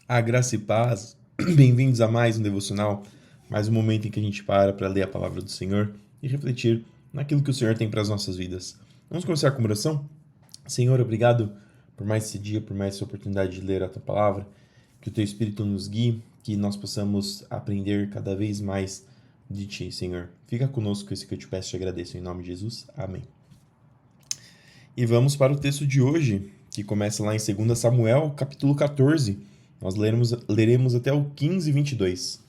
A graça e paz, bem-vindos a mais um devocional, mais um momento em que a gente para ler a palavra do Senhor e refletir naquilo que o Senhor tem para as nossas vidas. Vamos começar com oração? Senhor, obrigado por mais esse dia, por mais essa oportunidade de ler a tua palavra, que o teu Espírito nos guie, que nós possamos aprender cada vez mais de ti, Senhor. Fica conosco, esse que eu te peço e te agradeço em nome de Jesus. Amém. E vamos para o texto de hoje, que começa lá em 2 Samuel, capítulo 14. Nós leremos até o 15 e 22.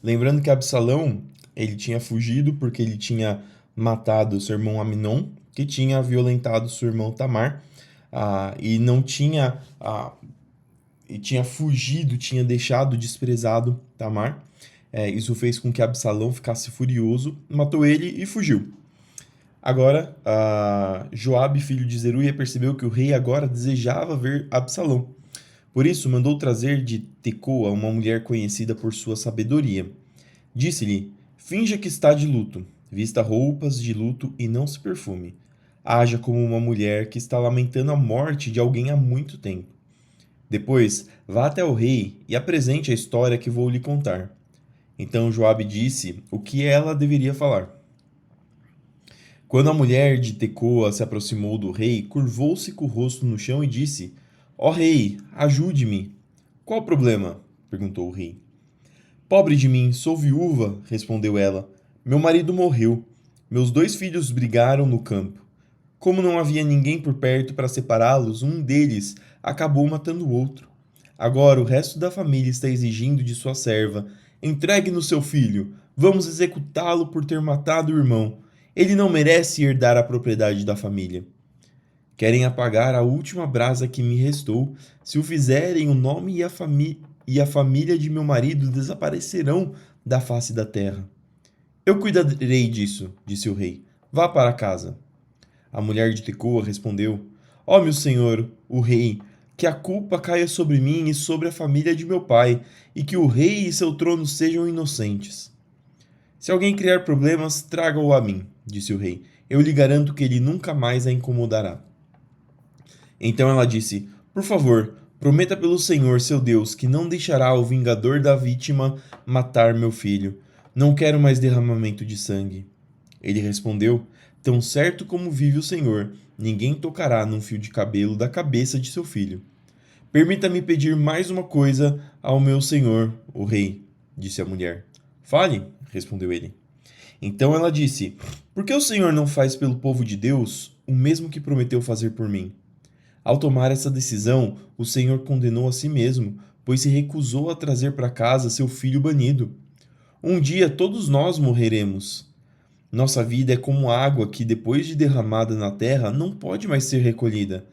Lembrando que Absalão, ele tinha fugido porque ele tinha matado seu irmão Aminon, que tinha violentado seu irmão Tamar, e não tinha, e tinha fugido, tinha deixado desprezado Tamar. Isso fez com que Absalão ficasse furioso, matou ele e fugiu. Agora, Joabe, filho de Zeruia, percebeu que o rei agora desejava ver Absalão. Por isso, mandou trazer de Tecoa uma mulher conhecida por sua sabedoria. Disse-lhe: finja que está de luto, vista roupas de luto e não se perfume. Haja como uma mulher que está lamentando a morte de alguém há muito tempo. Depois, vá até o rei e apresente a história que vou lhe contar. Então Joabe disse o que ela deveria falar. Quando a mulher de Tecoa se aproximou do rei, curvou-se com o rosto no chão e disse: Ó rei, ajude-me. Qual o problema? Perguntou o rei. Pobre de mim, sou viúva, respondeu ela. Meu marido morreu. Meus 2 filhos brigaram no campo. Como não havia ninguém por perto para separá-los, um deles acabou matando o outro. Agora o resto da família está exigindo de sua serva: entregue-nos seu filho. Vamos executá-lo por ter matado o irmão. Ele não merece herdar a propriedade da família. Querem apagar a última brasa que me restou. Se o fizerem, o nome e a família de meu marido desaparecerão da face da terra. Eu cuidarei disso, disse o rei. Vá para casa. A mulher de Tecoa respondeu: Ó meu senhor, o rei, que a culpa caia sobre mim e sobre a família de meu pai, e que o rei e seu trono sejam inocentes. Se alguém criar problemas, traga-o a mim, disse o rei. Eu lhe garanto que ele nunca mais a incomodará. Então ela disse: Por favor, prometa pelo Senhor seu Deus que não deixará o vingador da vítima matar meu filho. Não quero mais derramamento de sangue. Ele respondeu: Tão certo como vive o Senhor, ninguém tocará num fio de cabelo da cabeça de seu filho. Permita-me pedir mais uma coisa ao meu senhor, o rei, disse a mulher. Fale, respondeu ele. Então ela disse: Por que o Senhor não faz pelo povo de Deus o mesmo que prometeu fazer por mim? Ao tomar essa decisão, o Senhor condenou a si mesmo, pois se recusou a trazer para casa seu filho banido. Um dia todos nós morreremos. Nossa vida é como água que, depois de derramada na terra, não pode mais ser recolhida.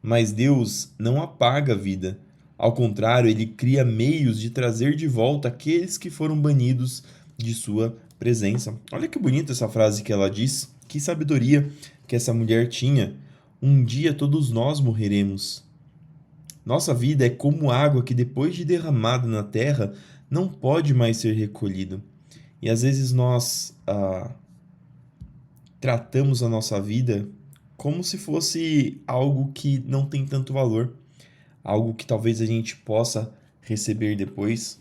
Mas Deus não apaga a vida. Ao contrário, ele cria meios de trazer de volta aqueles que foram banidos de sua presença. Olha que bonita essa frase que ela diz. Que sabedoria que essa mulher tinha. Um dia todos nós morreremos. Nossa vida é como água que, depois de derramada na terra, não pode mais ser recolhida. E às vezes nós tratamos a nossa vida como se fosse algo que não tem tanto valor, algo que talvez a gente possa receber depois.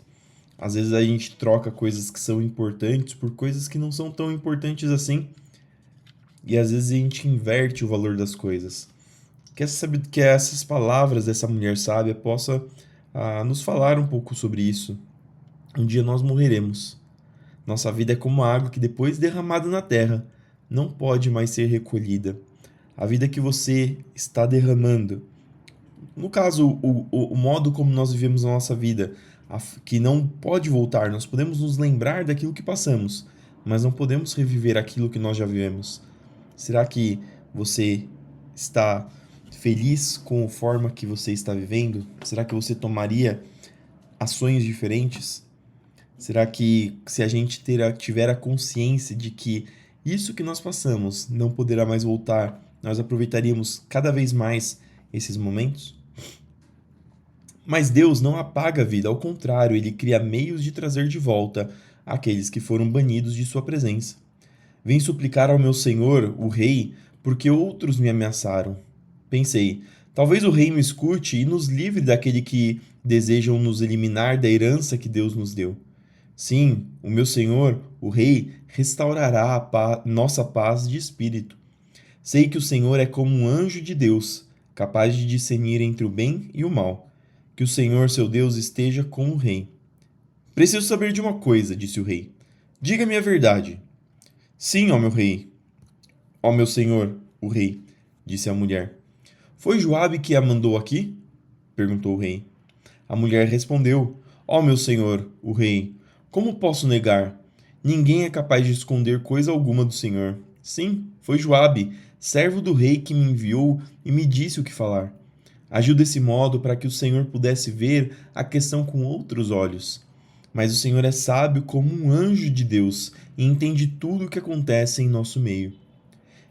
Às vezes a gente troca coisas que são importantes por coisas que não são tão importantes assim, e às vezes a gente inverte o valor das coisas. Que essas palavras dessa mulher sábia possa nos falar um pouco sobre isso. Um dia nós morreremos. Nossa vida é como água que, depois derramada na terra, não pode mais ser recolhida. A vida que você está derramando, no caso, o modo como nós vivemos a nossa vida, que não pode voltar, nós podemos nos lembrar daquilo que passamos, mas não podemos reviver aquilo que nós já vivemos. Será que você está feliz com a forma que você está vivendo? Será que você tomaria ações diferentes? Será que, se a gente tiver a consciência de que isso que nós passamos não poderá mais voltar, nós aproveitaríamos cada vez mais esses momentos? Mas Deus não apaga a vida, ao contrário, ele cria meios de trazer de volta aqueles que foram banidos de sua presença. Vim suplicar ao meu senhor, o rei, porque outros me ameaçaram. Pensei: talvez o rei me escute e nos livre daquele que desejam nos eliminar da herança que Deus nos deu. Sim, o meu Senhor, o Rei, restaurará nossa paz de espírito. Sei que o Senhor é como um anjo de Deus, capaz de discernir entre o bem e o mal. Que o Senhor, seu Deus, esteja com o rei. Preciso saber de uma coisa, disse o rei. Diga-me a verdade. Sim, ó meu rei. Ó meu senhor, o rei, disse a mulher. Foi Joabe que a mandou aqui? Perguntou o rei. A mulher respondeu: Ó meu senhor, o rei, como posso negar? Ninguém é capaz de esconder coisa alguma do Senhor. Sim, foi Joabe, servo do rei, que me enviou e me disse o que falar. Agiu desse modo para que o Senhor pudesse ver a questão com outros olhos. Mas o Senhor é sábio como um anjo de Deus e entende tudo o que acontece em nosso meio.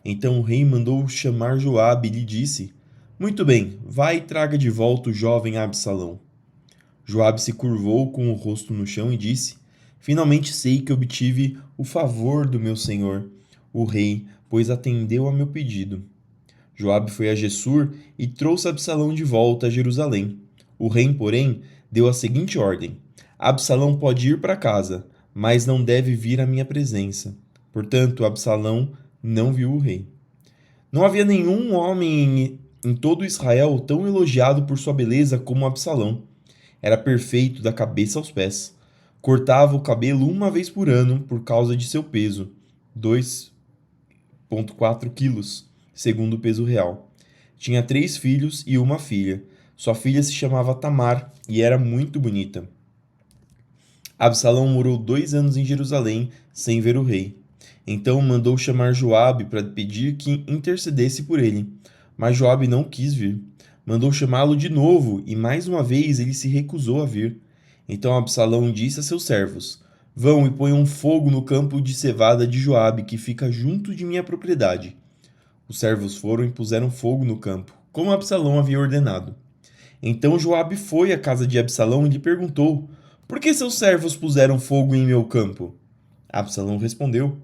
Então o rei mandou chamar Joabe e lhe disse: Muito bem, vai e traga de volta o jovem Absalão. Joabe se curvou com o rosto no chão e disse: Finalmente sei que obtive o favor do meu senhor, o rei, pois atendeu a meu pedido. Joabe foi a Gessur e trouxe Absalão de volta a Jerusalém. O rei, porém, deu a seguinte ordem: Absalão pode ir para casa, mas não deve vir à minha presença. Portanto, Absalão não viu o rei. Não havia nenhum homem em todo Israel tão elogiado por sua beleza como Absalão. Era perfeito da cabeça aos pés. Cortava o cabelo uma vez por ano por causa de seu peso, 2,4 quilos, segundo o peso real. Tinha 3 filhos e uma filha. Sua filha se chamava Tamar e era muito bonita. Absalão morou 2 anos em Jerusalém sem ver o rei. Então mandou chamar Joabe para pedir que intercedesse por ele. Mas Joabe não quis vir. Mandou chamá-lo de novo e mais uma vez ele se recusou a vir. Então Absalão disse a seus servos: Vão e ponham fogo no campo de cevada de Joabe, que fica junto de minha propriedade. Os servos foram e puseram fogo no campo, como Absalão havia ordenado. Então Joabe foi à casa de Absalão e lhe perguntou: Por que seus servos puseram fogo em meu campo? Absalão respondeu: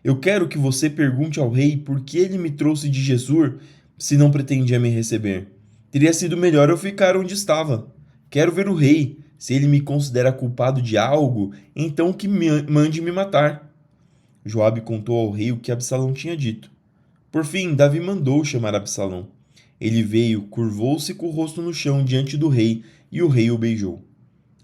Eu quero que você pergunte ao rei por que ele me trouxe de Jesur, se não pretendia me receber. Teria sido melhor eu ficar onde estava. Quero ver o rei. Se ele me considera culpado de algo, então que mande me matar. Joabe contou ao rei o que Absalão tinha dito. Por fim, Davi mandou chamar Absalão. Ele veio, curvou-se com o rosto no chão diante do rei, e o rei o beijou.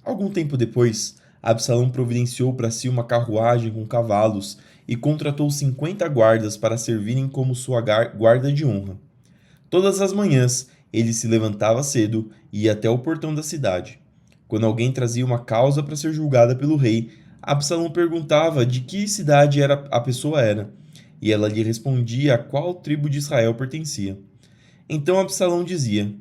Algum tempo depois, Absalão providenciou para si uma carruagem com cavalos e contratou 50 guardas para servirem como sua guarda de honra. Todas as manhãs, ele se levantava cedo e ia até o portão da cidade. Quando alguém trazia uma causa para ser julgada pelo rei, Absalão perguntava de que cidade a pessoa era, e ela lhe respondia a qual tribo de Israel pertencia. Então Absalão dizia: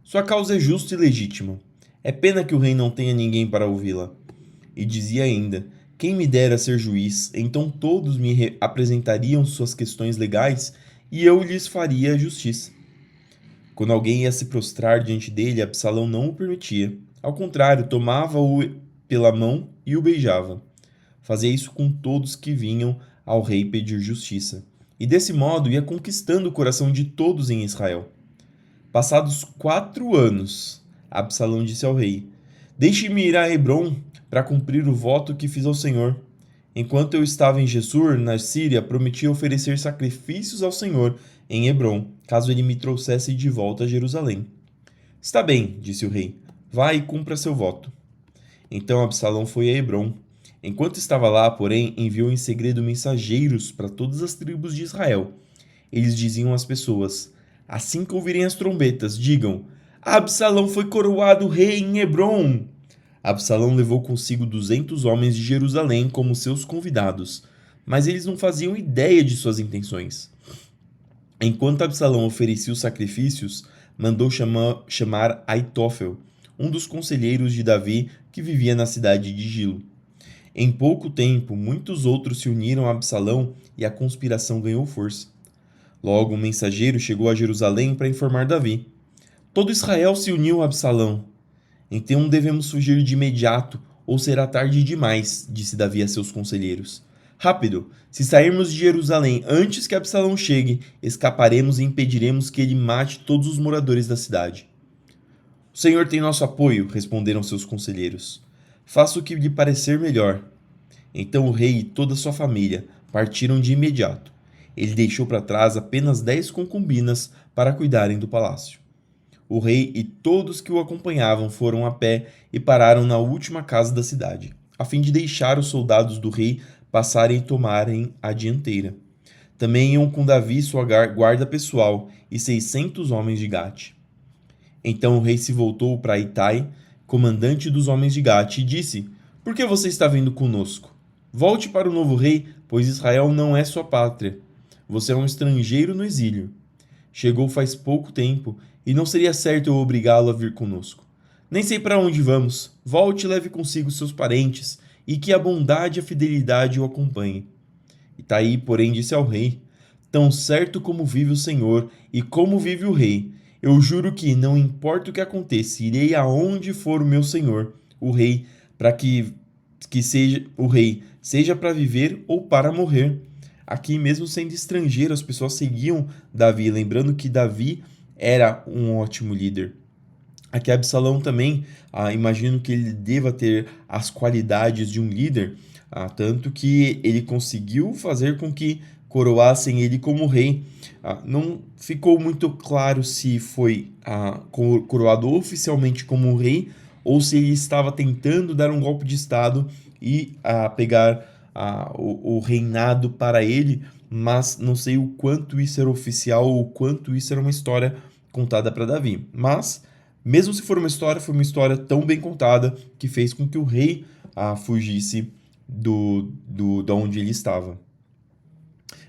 Sua causa é justa e legítima. É pena que o rei não tenha ninguém para ouvi-la. E dizia ainda: Quem me dera ser juiz, então todos me apresentariam suas questões legais e eu lhes faria justiça. Quando alguém ia se prostrar diante dele, Absalão não o permitia. Ao contrário, tomava-o pela mão e o beijava. Fazia isso com todos que vinham ao rei pedir justiça. E desse modo ia conquistando o coração de todos em Israel. Passados 4 anos, Absalão disse ao rei: Deixe-me ir a Hebrom para cumprir o voto que fiz ao Senhor. Enquanto eu estava em Gessur, na Síria, prometi oferecer sacrifícios ao Senhor em Hebrom, caso ele me trouxesse de volta a Jerusalém. Está bem, disse o rei. Vá e cumpra seu voto. Então Absalão foi a Hebrom. Enquanto estava lá, porém, enviou em segredo mensageiros para todas as tribos de Israel. Eles diziam às pessoas: Assim que ouvirem as trombetas, digam: Absalão foi coroado rei em Hebrom. Absalão levou consigo 200 homens de Jerusalém como seus convidados, mas eles não faziam ideia de suas intenções. Enquanto Absalão oferecia os sacrifícios, mandou chamar Aitófel, um dos conselheiros de Davi que vivia na cidade de Gilo. Em pouco tempo, muitos outros se uniram a Absalão e a conspiração ganhou força. Logo, um mensageiro chegou a Jerusalém para informar Davi. Todo Israel se uniu a Absalão. Então devemos fugir de imediato, ou será tarde demais, disse Davi a seus conselheiros. Rápido! Se sairmos de Jerusalém antes que Absalão chegue, escaparemos e impediremos que ele mate todos os moradores da cidade. O Senhor tem nosso apoio, responderam seus conselheiros. Faça o que lhe parecer melhor. Então o rei e toda sua família partiram de imediato. Ele deixou para trás apenas 10 concubinas para cuidarem do palácio. O rei e todos que o acompanhavam foram a pé e pararam na última casa da cidade, a fim de deixar os soldados do rei passarem e tomarem a dianteira. Também iam com Davi sua guarda pessoal e 600 homens de Gate. Então o rei se voltou para Itai, comandante dos homens de Gate, e disse: Por que você está vindo conosco? Volte para o novo rei, pois Israel não é sua pátria. Você é um estrangeiro no exílio. Chegou faz pouco tempo e não seria certo eu obrigá-lo a vir conosco. Nem sei para onde vamos. Volte e leve consigo seus parentes, e que a bondade e a fidelidade o acompanhem. Itaí, porém, disse ao rei: Tão certo como vive o Senhor e como vive o rei, eu juro que, não importa o que aconteça, irei aonde for o meu senhor, o rei, para que seja o rei, seja para viver ou para morrer. Aqui, mesmo sendo estrangeiro, as pessoas seguiam Davi, lembrando que Davi era um ótimo líder. Aqui Absalão também, imagino que ele deva ter as qualidades de um líder, tanto que ele conseguiu fazer com que coroassem ele como rei. Não ficou muito claro se foi coroado oficialmente como rei ou se ele estava tentando dar um golpe de estado e pegar o reinado para ele, mas não sei o quanto isso era oficial ou o quanto isso era uma história contada para Davi. Mas mesmo se for uma história, foi uma história tão bem contada que fez com que o rei fugisse da onde ele estava.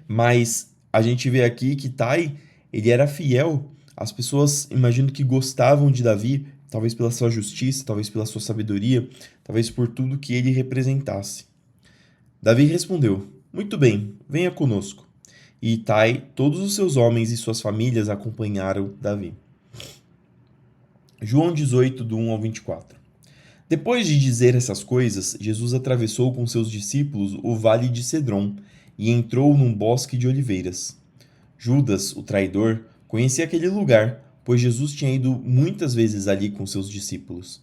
Mas a gente vê aqui que Tai, ele era fiel. As pessoas, imagino que gostavam de Davi, talvez pela sua justiça, talvez pela sua sabedoria, talvez por tudo que ele representasse. Davi respondeu: Muito bem, venha conosco. E Itai, todos os seus homens e suas famílias acompanharam Davi. João 18, do 1 ao 24. Depois de dizer essas coisas, Jesus atravessou com seus discípulos o vale de Cedron e entrou num bosque de oliveiras. Judas, o traidor, conhecia aquele lugar, pois Jesus tinha ido muitas vezes ali com seus discípulos.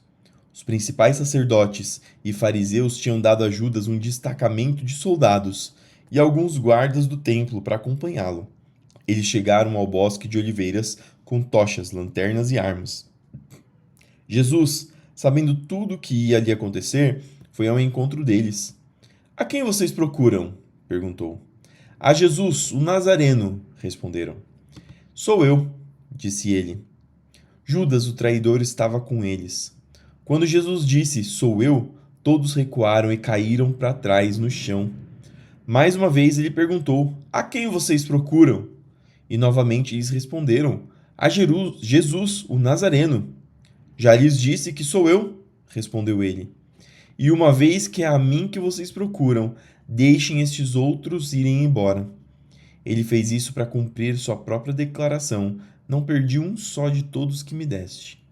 Os principais sacerdotes e fariseus tinham dado a Judas um destacamento de soldados e alguns guardas do templo para acompanhá-lo. Eles chegaram ao bosque de oliveiras com tochas, lanternas e armas. Jesus, sabendo tudo o que ia ali acontecer, foi ao encontro deles. A quem vocês procuram? Perguntou. A Jesus, o Nazareno, responderam. Sou eu, disse ele. Judas, o traidor, estava com eles. Quando Jesus disse, sou eu, todos recuaram e caíram para trás no chão. Mais uma vez ele perguntou, a quem vocês procuram? E novamente eles responderam, a Jesus, o Nazareno. Já lhes disse que sou eu, respondeu ele. E uma vez que é a mim que vocês procuram, deixem estes outros irem embora. Ele fez isso para cumprir sua própria declaração: não perdi um só de todos que me deste.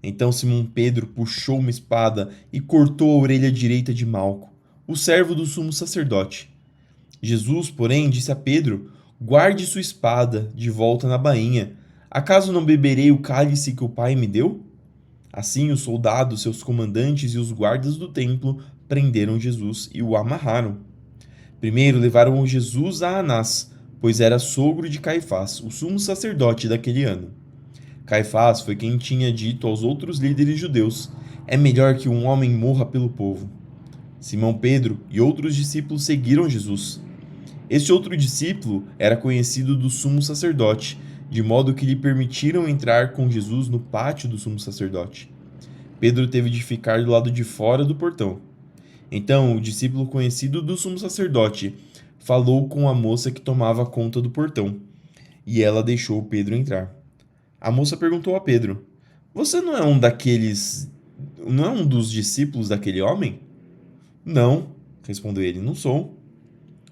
Então Simão Pedro puxou uma espada e cortou a orelha direita de Malco, o servo do sumo sacerdote. Jesus, porém, disse a Pedro: guarde sua espada de volta na bainha. Acaso não beberei o cálice que o Pai me deu? Assim, os soldados, seus comandantes e os guardas do templo prenderam Jesus e o amarraram. Primeiro levaram Jesus a Anás, pois era sogro de Caifás, o sumo sacerdote daquele ano. Caifás foi quem tinha dito aos outros líderes judeus: é melhor que um homem morra pelo povo. Simão Pedro e outros discípulos seguiram Jesus. Este outro discípulo era conhecido do sumo sacerdote, de modo que lhe permitiram entrar com Jesus no pátio do sumo sacerdote. Pedro teve de ficar do lado de fora do portão. Então, o discípulo conhecido do sumo sacerdote falou com a moça que tomava conta do portão, e ela deixou Pedro entrar. A moça perguntou a Pedro: Você não é não é um dos discípulos daquele homem? Não, respondeu ele, não sou.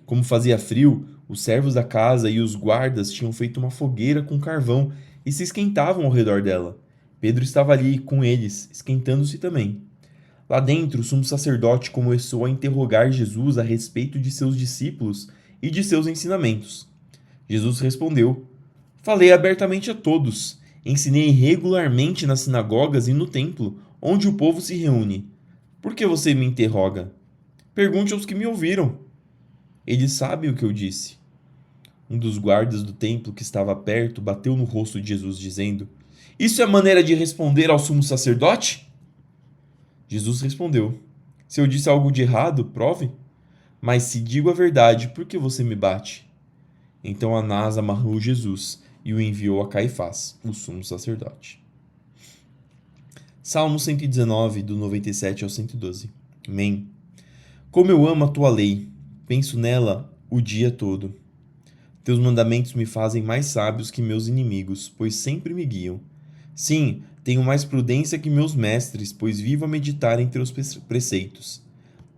Como fazia frio, os servos da casa e os guardas tinham feito uma fogueira com carvão e se esquentavam ao redor dela. Pedro estava ali com eles, esquentando-se também. Lá dentro, o sumo sacerdote começou a interrogar Jesus a respeito de seus discípulos e de seus ensinamentos. Jesus respondeu: Falei abertamente a todos. Ensinei regularmente nas sinagogas e no templo, onde o povo se reúne. Por que você me interroga? Pergunte aos que me ouviram. Eles sabem o que eu disse. Um dos guardas do templo que estava perto bateu no rosto de Jesus, dizendo: Isso é maneira de responder ao sumo sacerdote? Jesus respondeu: Se eu disse algo de errado, prove. Mas se digo a verdade, por que você me bate? Então Anás amarrou Jesus e o enviou a Caifás, o sumo sacerdote. Salmo 119, do 97 ao 112. Amém. Como eu amo a tua lei, penso nela o dia todo. Teus mandamentos me fazem mais sábios que meus inimigos, pois sempre me guiam. Sim, tenho mais prudência que meus mestres, pois vivo a meditar em teus preceitos.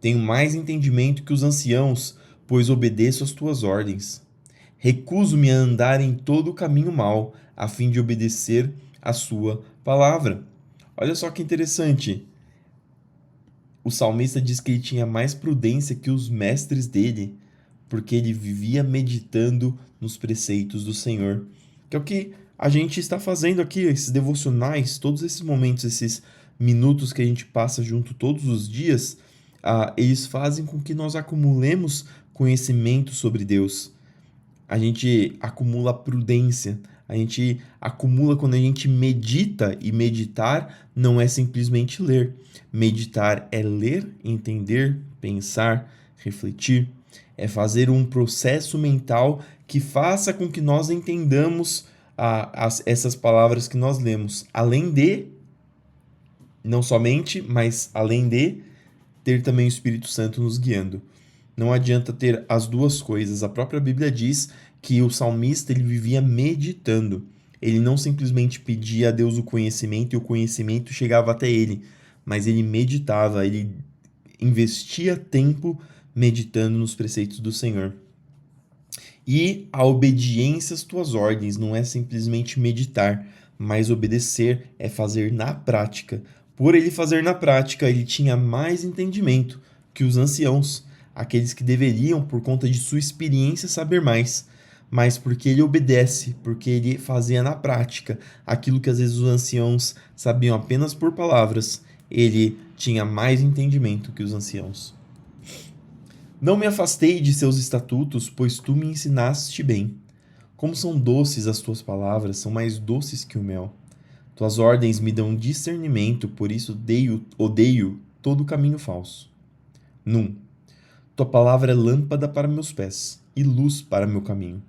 Tenho mais entendimento que os anciãos, pois obedeço às tuas ordens. Recuso-me a andar em todo o caminho mau, a fim de obedecer a sua palavra. Olha só que interessante. O salmista diz que ele tinha mais prudência que os mestres dele, porque ele vivia meditando nos preceitos do Senhor. Que é o que a gente está fazendo aqui, esses devocionais, todos esses momentos, esses minutos que a gente passa junto todos os dias, eles fazem com que nós acumulemos conhecimento sobre Deus. A gente acumula prudência, a gente acumula quando a gente medita, e meditar não é simplesmente ler. Meditar é ler, entender, pensar, refletir, é fazer um processo mental que faça com que nós entendamos essas palavras que nós lemos. Além de, não somente, mas além de ter também o Espírito Santo nos guiando. Não adianta ter as duas coisas. A própria Bíblia diz que o salmista ele vivia meditando. Ele não simplesmente pedia a Deus o conhecimento e o conhecimento chegava até ele, mas ele meditava, ele investia tempo meditando nos preceitos do Senhor. E a obediência às tuas ordens não é simplesmente meditar, mas obedecer é fazer na prática. Por ele fazer na prática, ele tinha mais entendimento que os anciãos, aqueles que deveriam, por conta de sua experiência, saber mais. Mas porque ele obedece, porque ele fazia na prática aquilo que às vezes os anciãos sabiam apenas por palavras, ele tinha mais entendimento que os anciãos. Não me afastei de seus estatutos, pois tu me ensinaste bem. Como são doces as tuas palavras, são mais doces que o mel. Tuas ordens me dão discernimento, por isso odeio todo caminho falso. Tua palavra é lâmpada para meus pés e luz para meu caminho.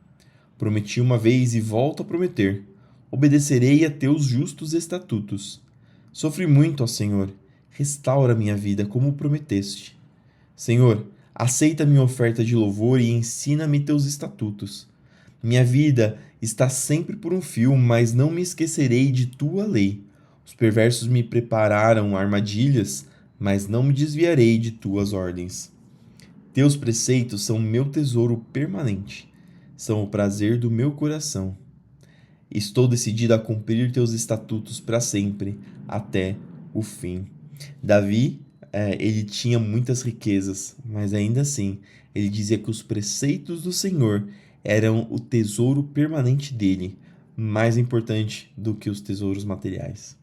Prometi uma vez e volto a prometer. Obedecerei a teus justos estatutos. Sofri muito, ó Senhor. Restaura minha vida como prometeste. Senhor, aceita minha oferta de louvor e ensina-me teus estatutos. Minha vida está sempre por um fio, mas não me esquecerei de tua lei. Os perversos me prepararam armadilhas, mas não me desviarei de tuas ordens. Teus preceitos são meu tesouro permanente, são o prazer do meu coração. Estou decidido a cumprir teus estatutos para sempre, até o fim. Davi, ele tinha muitas riquezas, mas ainda assim, ele dizia que os preceitos do Senhor eram o tesouro permanente dele, mais importante do que os tesouros materiais.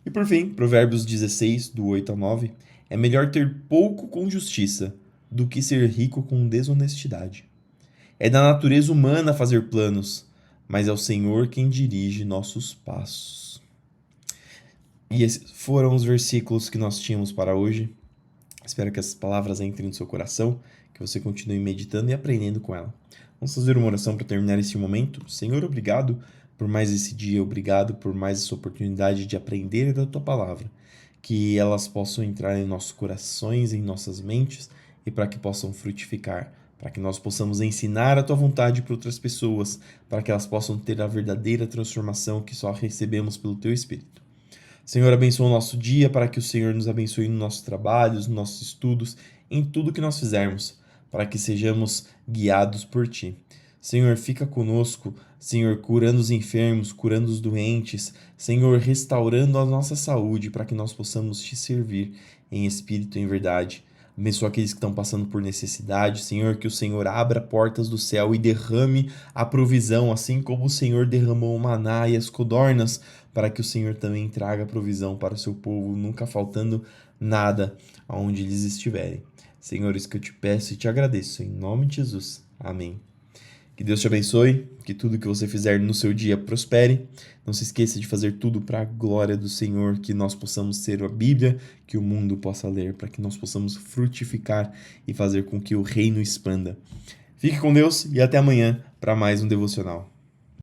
E por fim, Provérbios 16, do 8 ao 9, é melhor ter pouco com justiça do que ser rico com desonestidade. É da natureza humana fazer planos, mas é o Senhor quem dirige nossos passos. E esses foram os versículos que nós tínhamos para hoje. Espero que essas palavras entrem no seu coração, que você continue meditando e aprendendo com ela. Vamos fazer uma oração para terminar esse momento. Senhor, obrigado por mais esse dia, obrigado por mais essa oportunidade de aprender da Tua Palavra, que elas possam entrar em nossos corações, em nossas mentes, e para que possam frutificar, para que nós possamos ensinar a Tua vontade para outras pessoas, para que elas possam ter a verdadeira transformação que só recebemos pelo Teu Espírito. Senhor, abençoa o nosso dia, para que o Senhor nos abençoe nos nossos trabalhos, nos nossos estudos, em tudo que nós fizermos, para que sejamos guiados por Ti. Senhor, fica conosco, Senhor, curando os enfermos, curando os doentes, Senhor, restaurando a nossa saúde, para que nós possamos Te servir em espírito e em verdade. Abençoa aqueles que estão passando por necessidade, Senhor, que o Senhor abra portas do céu e derrame a provisão, assim como o Senhor derramou o maná e as codornas, para que o Senhor também traga provisão para o seu povo, nunca faltando nada aonde eles estiverem. Senhor, isso que eu te peço e te agradeço, em nome de Jesus. Amém. Que Deus te abençoe, que tudo que você fizer no seu dia prospere. Não se esqueça de fazer tudo para a glória do Senhor, que nós possamos ser a Bíblia, que o mundo possa ler, para que nós possamos frutificar e fazer com que o reino expanda. Fique com Deus e até amanhã para mais um devocional.